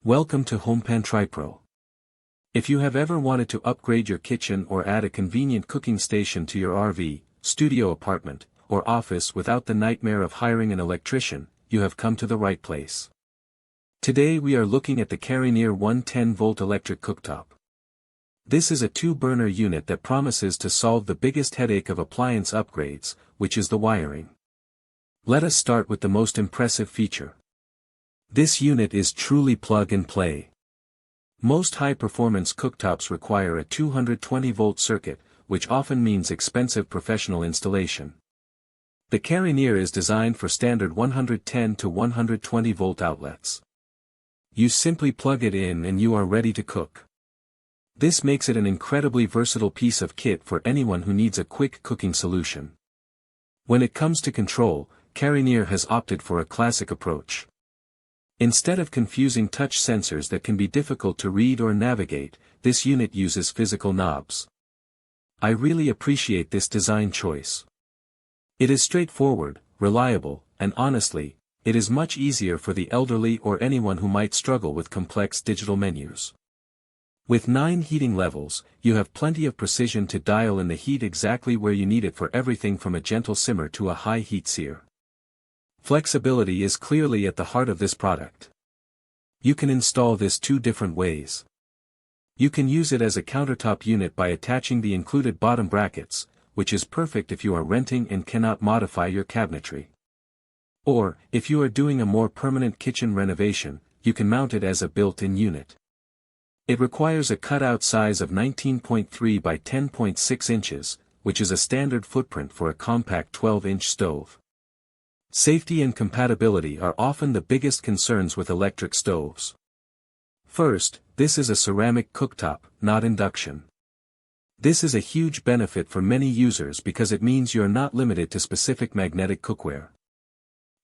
Welcome to HomePan TriPro. If you have ever wanted to upgrade your kitchen or add a convenient cooking station to your RV, studio apartment, or office without the nightmare of hiring an electrician, you have come to the right place. Today we are looking at the Karinear 110V electric cooktop. This is a two-burner unit that promises to solve the biggest headache of appliance upgrades, which is the wiring. Let us start with the most impressive feature. This unit is truly plug-and-play. Most high-performance cooktops require a 220-volt circuit, which often means expensive professional installation. The Karinear is designed for standard 110 to 120-volt outlets. You simply plug it in and you are ready to cook. This makes it an incredibly versatile piece of kit for anyone who needs a quick cooking solution. When it comes to control, Karinear has opted for a classic approach. Instead of confusing touch sensors that can be difficult to read or navigate, this unit uses physical knobs. I really appreciate this design choice. It is straightforward, reliable, and honestly, it is much easier for the elderly or anyone who might struggle with complex digital menus. With 9 heating levels, you have plenty of precision to dial in the heat exactly where you need it for everything from a gentle simmer to a high heat sear. Flexibility is clearly at the heart of this product. You can install this two different ways. You can use it as a countertop unit by attaching the included bottom brackets, which is perfect if you are renting and cannot modify your cabinetry. Or, if you are doing a more permanent kitchen renovation, you can mount it as a built-in unit. It requires a cutout size of 19.3 by 10.6 inches, which is a standard footprint for a compact 12-inch stove. Safety and compatibility are often the biggest concerns with electric stoves. First, this is a ceramic cooktop, not induction. This is a huge benefit for many users because it means you are not limited to specific magnetic cookware.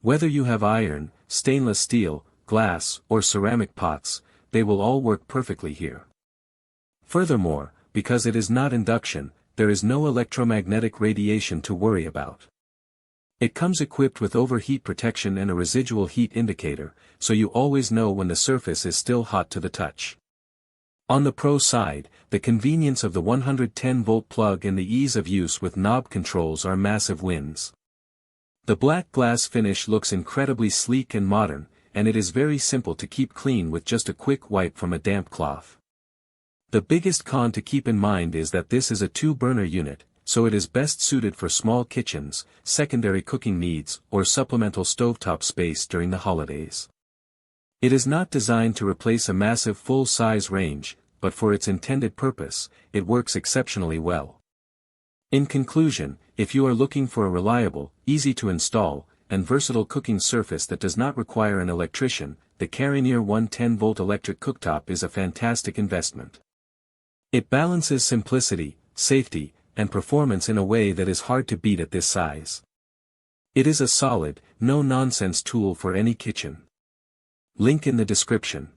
Whether you have iron, stainless steel, glass, or ceramic pots, they will all work perfectly here. Furthermore, because it is not induction, there is no electromagnetic radiation to worry about. It comes equipped with overheat protection and a residual heat indicator, so you always know when the surface is still hot to the touch. On the pro side, the convenience of the 110-volt plug and the ease of use with knob controls are massive wins. The black glass finish looks incredibly sleek and modern, and it is very simple to keep clean with just a quick wipe from a damp cloth. The biggest con to keep in mind is that this is a two-burner unit, so it is best suited for small kitchens, secondary cooking needs, or supplemental stovetop space during the holidays. It is not designed to replace a massive full-size range, but for its intended purpose, it works exceptionally well. In conclusion, if you are looking for a reliable, easy-to-install, and versatile cooking surface that does not require an electrician, the Karinear 110-volt electric cooktop is a fantastic investment. It balances simplicity, safety, and performance in a way that is hard to beat at this size. It is a solid, no-nonsense tool for any kitchen. Link in the description.